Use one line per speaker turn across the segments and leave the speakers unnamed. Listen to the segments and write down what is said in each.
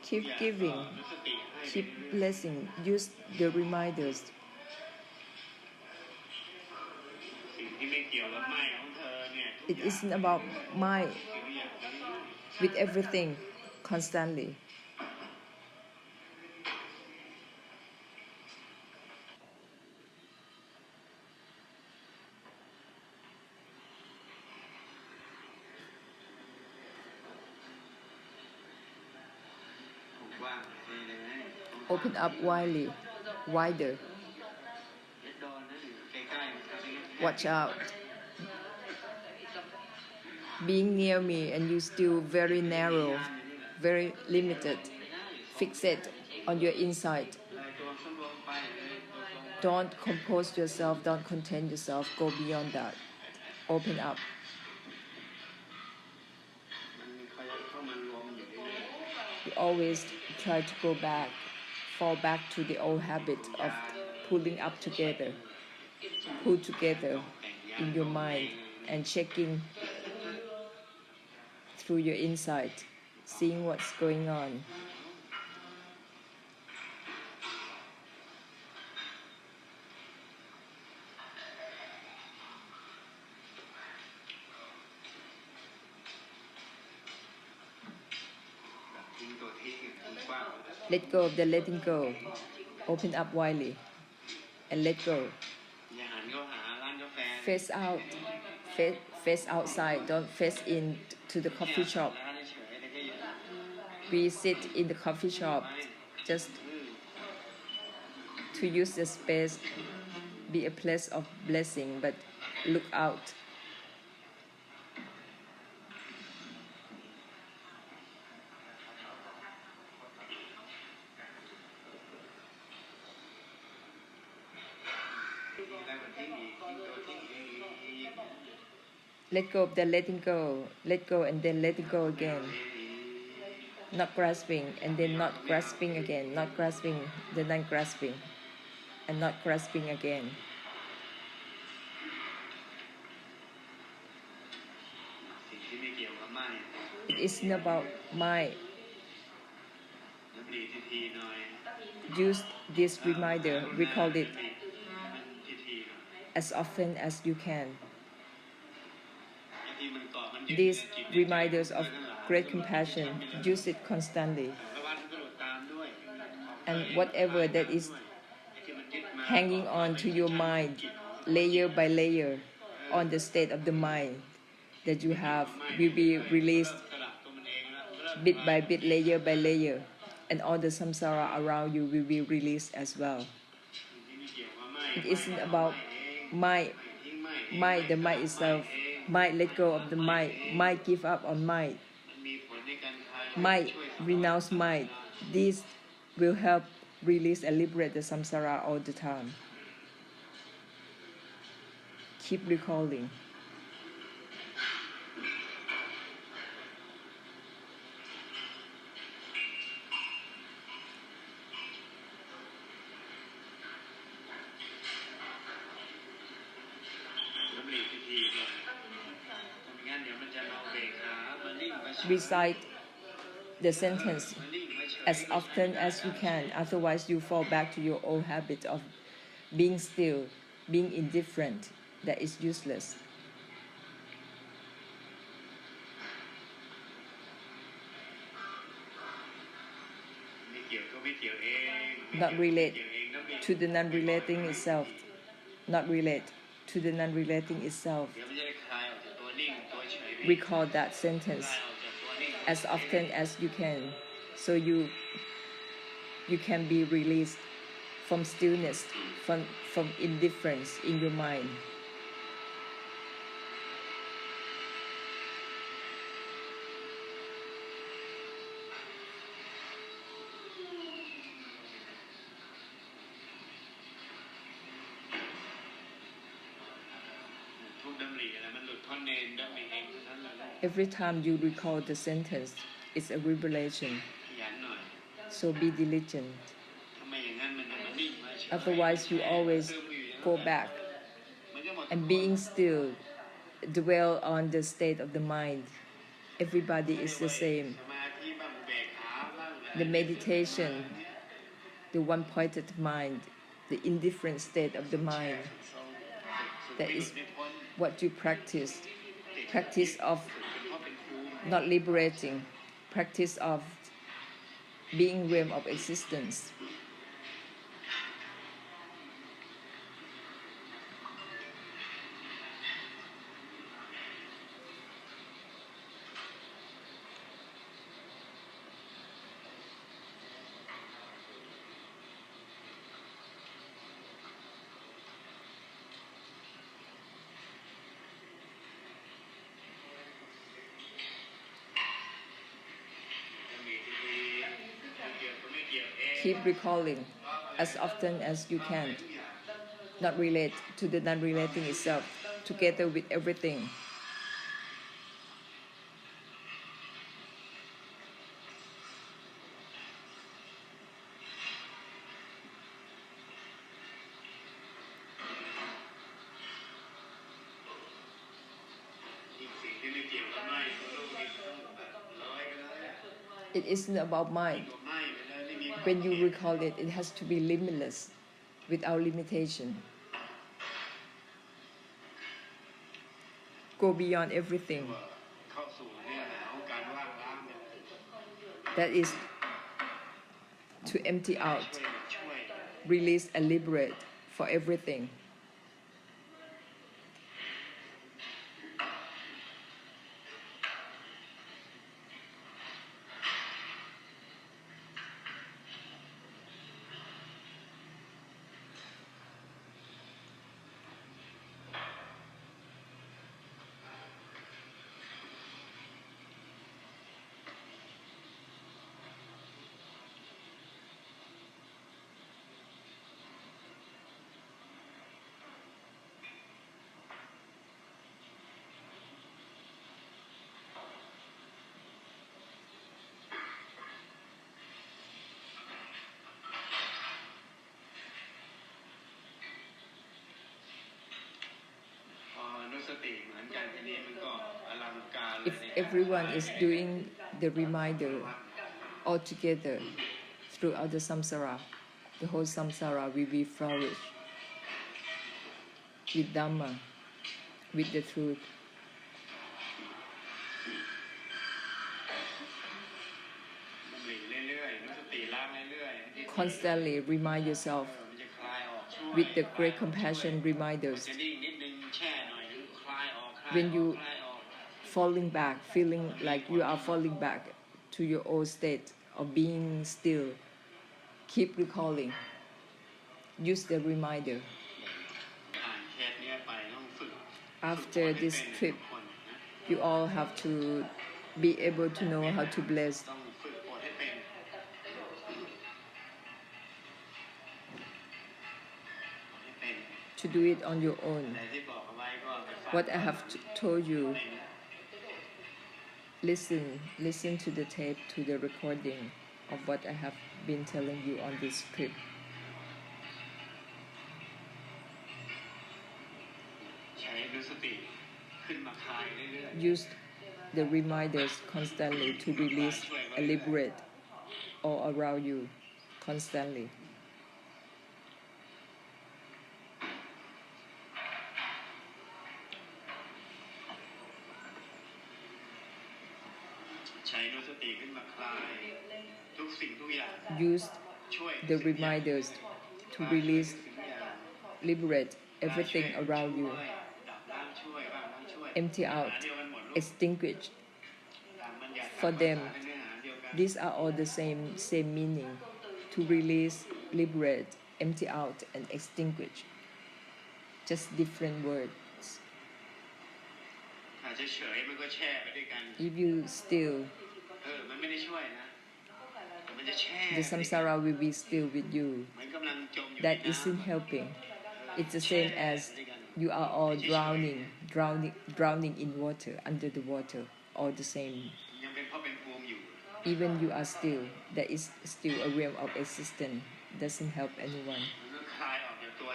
Keep giving, keep blessing, use the reminders. It isn't about my with everything constantly. Open up widely, wider. Watch out. Being near me and you still very narrow, very limited. Fixate on your inside. Don't compose yourself, don't contain yourself, go beyond that. Open up. You always try to go back, fall back to the old habit of pulling up together, pull together in your mind and checking through your inside, seeing what's going on. Let go of the letting go. Open up widely and let go. Face out, face outside, don't face in to the coffee shop. We sit in the coffee shop just to use the space, be a place of blessing, but look out. Let go of the letting go. Let go and then let it go again. Not grasping and then not grasping again. Not grasping, then not grasping. And not grasping again. It isn't about my. Use this reminder, recall it as often as you can. These reminders of great compassion, use it constantly. And whatever that is hanging on to your mind, layer by layer, on the state of the mind that you have, will be released bit by bit, layer by layer, and all the samsara around you will be released as well. It isn't about my, the mind itself. Might let go of the might give up on might renounce might. This will help release and liberate the samsara all the time. Keep recalling. Recite the sentence as often as you can, otherwise you fall back to your old habit of being still, being indifferent. That is useless. Not relate to the non-relating itself. Not relate to the non-relating itself. Recall that sentence as often as you can, so you can be released from stillness, from indifference in your mind. Every time you recall the sentence, it's a revelation. So be diligent. Otherwise, you always go back. And being still, dwell on the state of the mind. Everybody is the same. The meditation, the one-pointed mind, the indifferent state of the mind, that is what you practice. Practice of not liberating, practice of being realm of existence. Keep recalling as often as you can. Not relate to the non-relating itself, together with everything. It isn't about mind. When you recall it, it has to be limitless, without limitation. Go beyond everything. That is to empty out, release and liberate for everything. If everyone is doing the reminder all together throughout the samsara, the whole samsara will be flourished with Dhamma, with the truth. Constantly remind yourself with the great compassion reminders. When you falling back, feeling like you are falling back to your old state of being still, keep recalling. Use the reminder. After this trip, you all have to be able to know how to bless. To do it on your own. What I have told you, listen to the tape, to the recording of what I have been telling you on this trip. Use the reminders constantly to release and liberate all around you constantly. Use the reminders to release, liberate everything around you. Empty out, extinguish. For them, these are all the same meaning. To release, liberate, empty out, and extinguish. Just different words. If you still, the samsara will be still with you. That isn't helping. It's the same as you are all drowning in water, under the water, all the same. Even you are still, there is still a realm of existence. Doesn't help anyone.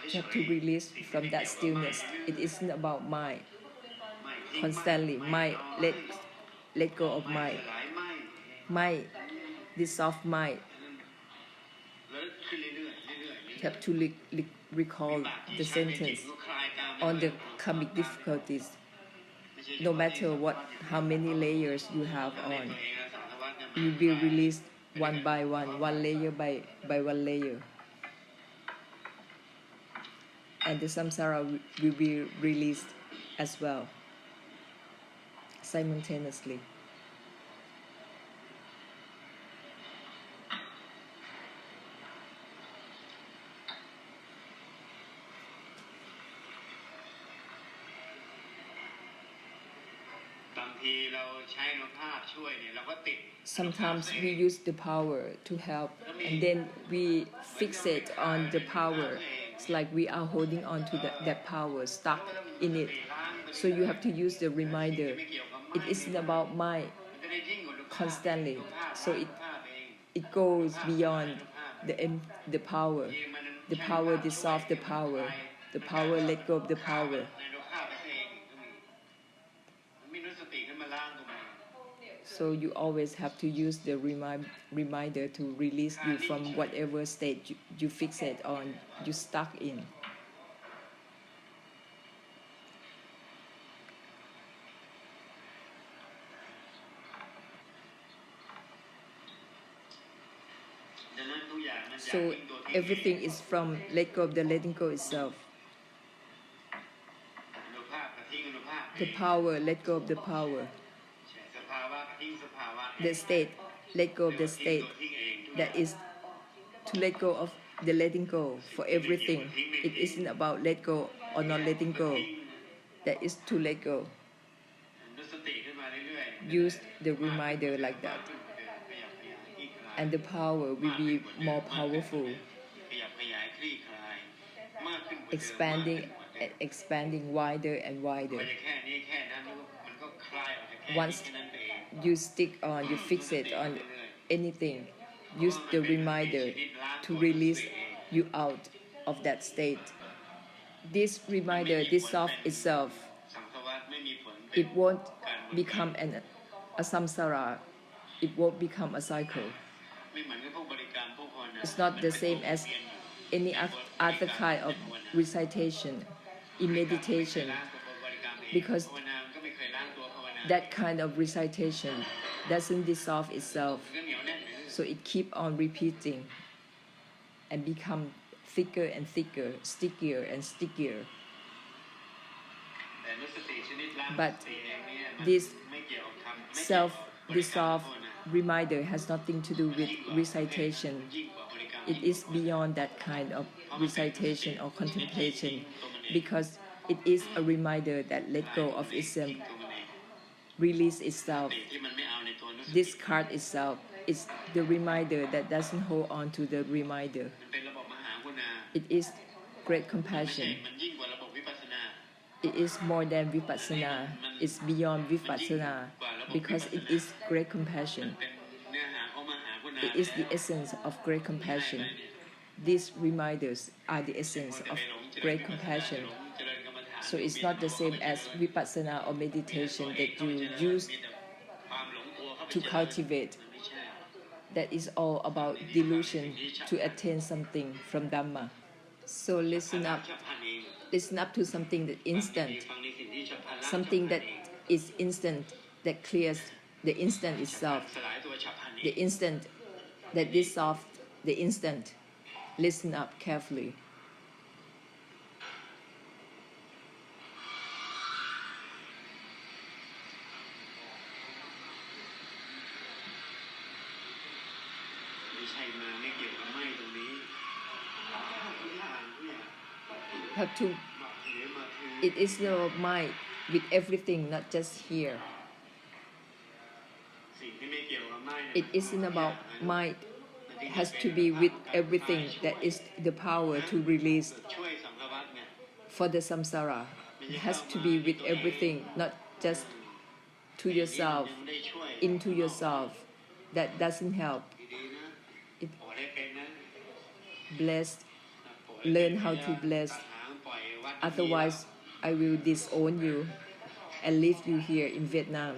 You have to release from that stillness. It isn't about mind. Constantly, mind, let go of mind. this soft mind. You have to recall the sentence on the karmic difficulties. No matter how many layers you have on, you will be released one by one layer by one layer. And the samsara will be released as well, simultaneously. Sometimes we use the power to help, and then we fixate on the power. It's like we are holding on to that power, stuck in it. So you have to use the reminder. It isn't about mind constantly. So it goes beyond the power. The power dissolves the power. The power let go of the power. So you always have to use the reminder to release you from whatever state you fixate on, you stuck in. So everything is from let go of the letting go itself. The power, let go of the power. The state, let go of the state. That is to let go of the letting go for everything. It isn't about let go or not letting go. That is to let go. Use the reminder like that. And the power will be more powerful. Expanding wider and wider. Once you stick on, you fix it on anything, use the reminder to release you out of that state. This reminder dissolves itself. It won't become a samsara. It won't become a cycle. It's not the same as any other kind of recitation in meditation, because that kind of recitation doesn't dissolve itself, so it keeps on repeating and become thicker and thicker, stickier and stickier. But this self-dissolved reminder has nothing to do with recitation. It is beyond that kind of recitation or contemplation, because it is a reminder that let go of itself, release itself, discard itself. It's the reminder that doesn't hold on to the reminder. It is great compassion. It is more than vipassana. It's beyond vipassana, because it is great compassion. It is the essence of great compassion. These reminders are the essence of great compassion. So it's not the same as vipassana or meditation that you use to cultivate. That is all about delusion to attain something from Dhamma. So listen up to something that instant, something that is instant, that clears the instant itself, the instant that dissolves the instant. Listen up carefully. Have to, it is your mind with everything, not just here. It isn't about mind. It has to be with everything. That is the power to release for the samsara. It has to be with everything, not just to yourself, into yourself. That doesn't help. It blessed. Learn how to bless. Otherwise, I will disown you and leave you here in Vietnam.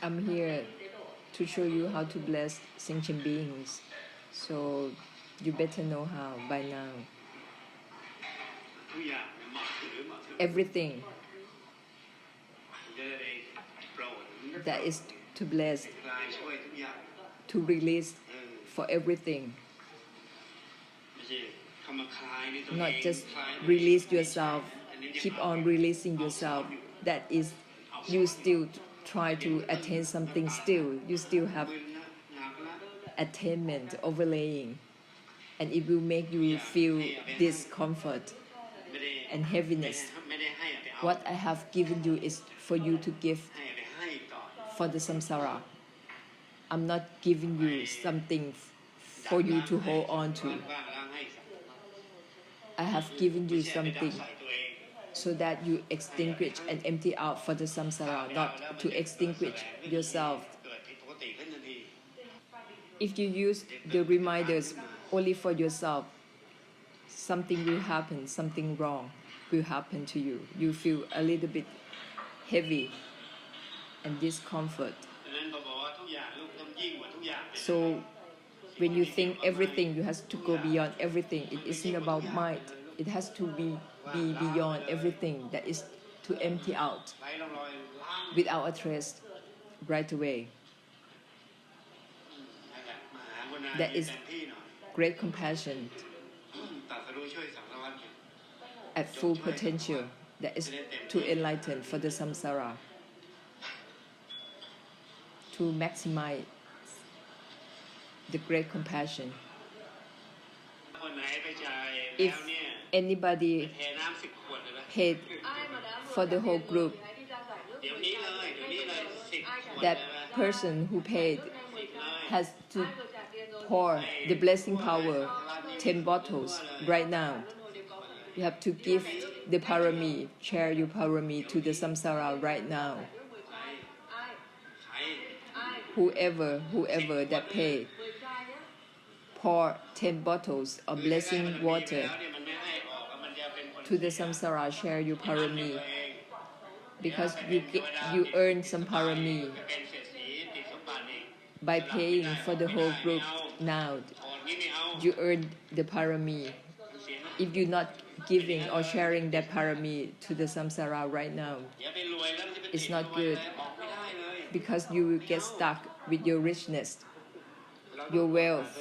I'm here to show you how to bless sentient beings. So you better know how by now. Everything that is to bless, to release for everything. Not just release yourself, keep on releasing yourself. That is, you still try to attain something still. You still have attainment overlaying. And it will make you feel discomfort and heaviness. What I have given you is for you to give for the samsara. I'm not giving you something for you to hold on to. I have given you something so that you extinguish and empty out for the samsara, not to extinguish yourself. If you use the reminders only for yourself, something will happen, something wrong will happen to you. You feel a little bit heavy and discomfort. So when you think everything, you have to go beyond everything. It isn't about mind. It has to be beyond everything. That is to empty out without a trace right away. That is great compassion at full potential. That is to enlighten for the samsara, to maximize the great compassion. If anybody paid for the whole group, that person who paid has to pour the blessing power 10 bottles right now. You have to give the parami, share your parami to the samsara right now. Whoever that paid, pour 10 bottles of blessing water to the samsara, share your parami. Because you earn some parami by paying for the whole group now. You earn the parami. If you're not giving or sharing that parami to the samsara right now, it's not good, because you will get stuck with your richness, your wealth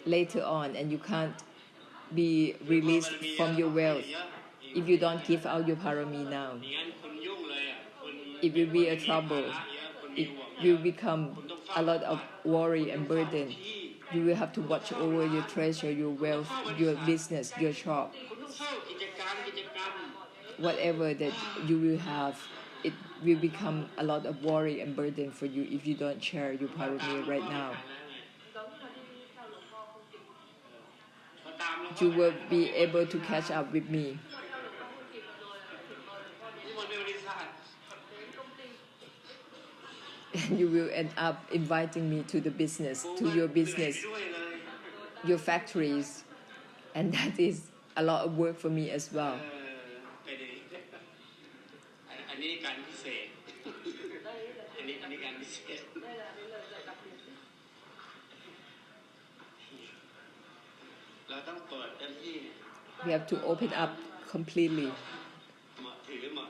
later on, and you can't be released from your wealth if you don't give out your parami now. It will be a trouble. It will become a lot of worry and burden. You will have to watch over your treasure, your wealth, your business, your shop. Whatever that you will have, it will become a lot of worry and burden for you if you don't share your parami right now. You will be able to catch up with me. And you will end up inviting me to the business, to your business, your factories, and that is a lot of work for me as well. We have to open up completely,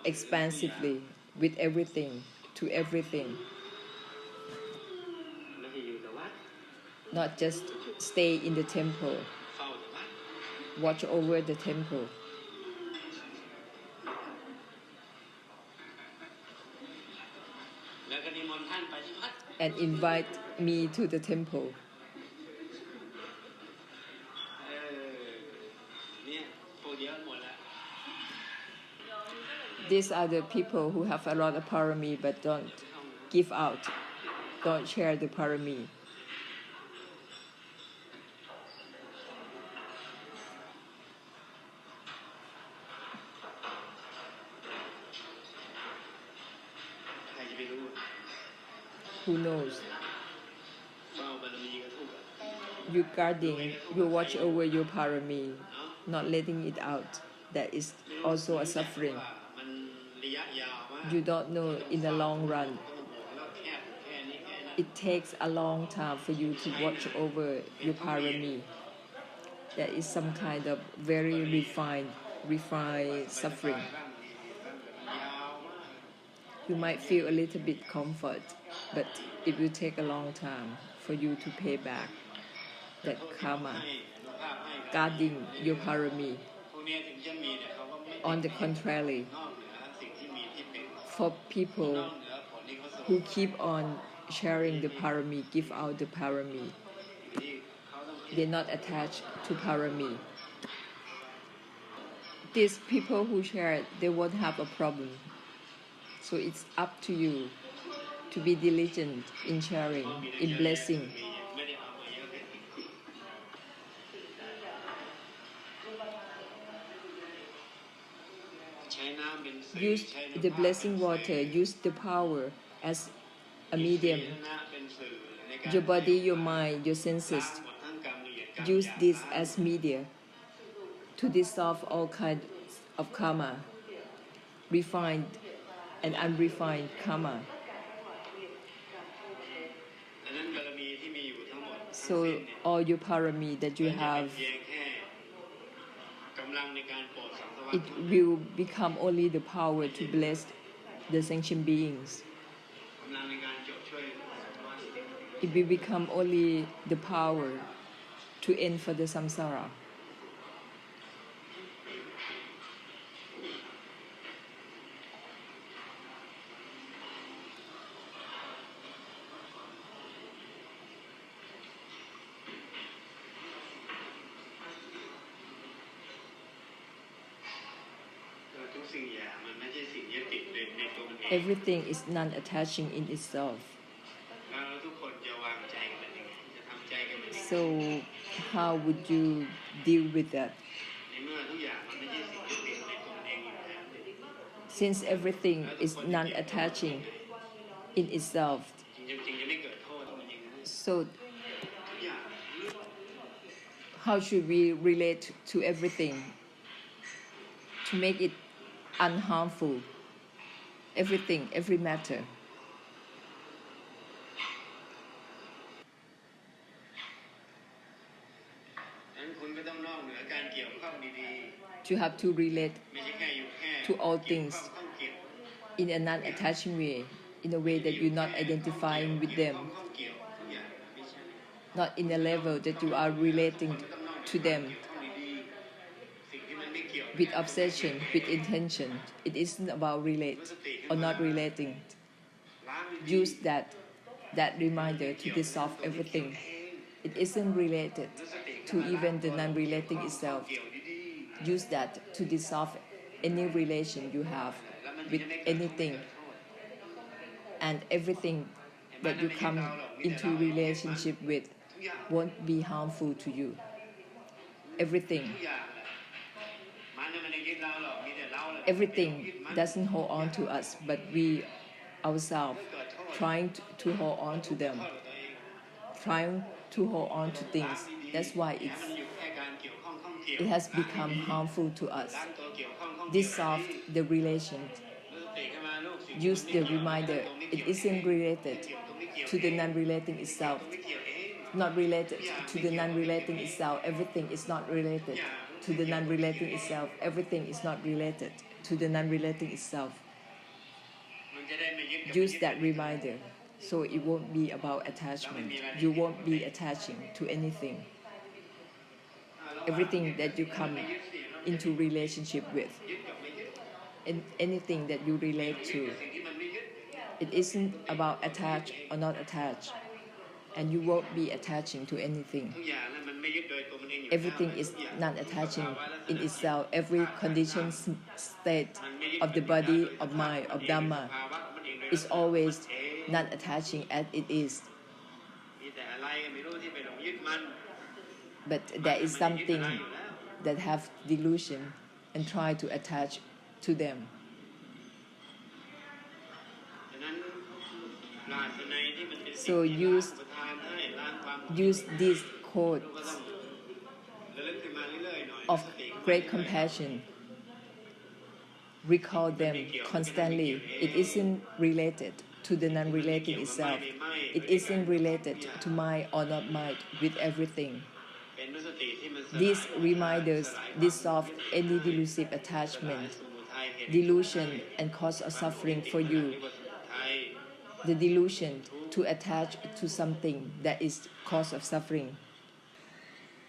expansively, with everything, to everything. Not just stay in the temple, watch over the temple. And invite me to the temple. These are the people who have a lot of parami but don't give out, don't share the parami. Who knows? You're guarding, you watch over your parami, not letting it out. That is also a suffering. You don't know in the long run. It takes a long time for you to watch over your parami. That is some kind of very refined suffering. You might feel a little bit comfort, but it will take a long time for you to pay back that karma, guarding your parami. On the contrary, for people who keep on sharing the parami, give out the parami, they're not attached to parami. These people who share it, they won't have a problem. So it's up to you to be diligent in sharing, in blessing. Use the blessing water, use the power as a medium. Your body, your mind, your senses, use this as media to dissolve all kinds of karma, refined and unrefined karma. So all your parami that you have, it will become only the power to bless the sentient beings. It will become only the power to end for the samsara. Everything is non-attaching in itself. So how would you deal with that? Since everything is non-attaching in itself, so how should we relate to everything to make it unharmful? Everything, every matter. You have to relate to all things in a non-attaching way, in a way that you're not identifying with them, not in a level that you are relating to them with obsession, with intention. It isn't about relate or not relating. Use that reminder to dissolve everything. It isn't related to even the non-relating itself. Use that to dissolve any relation you have with anything, and everything that you come into relationship with won't be harmful to you. Everything doesn't hold on to us, but we ourselves trying to hold on to them, trying to hold on to things. That's why it has become harmful to us. Dissolve the relation. Use the reminder. It isn't related to the non-relating itself. Not related to the non-relating itself. Everything is not related to the non-relating itself. Everything is not related to the non-relating itself. Use that reminder so it won't be about attachment. You won't be attaching to anything. Everything that you come into relationship with, and anything that you relate to, it isn't about attached or not attached, and you won't be attaching to anything. Everything is not attaching in itself. Every conditioned state of the body, of mind, of Dhamma is always not attaching as it is. But there is something that have delusion and try to attach to them. So use these codes of great compassion recall them constantly. It isn't related to the non-relating itself. It isn't related to mind or not mind with everything. These reminders dissolve any delusive attachment, delusion, and cause of suffering for you. The delusion to attach to something that is cause of suffering.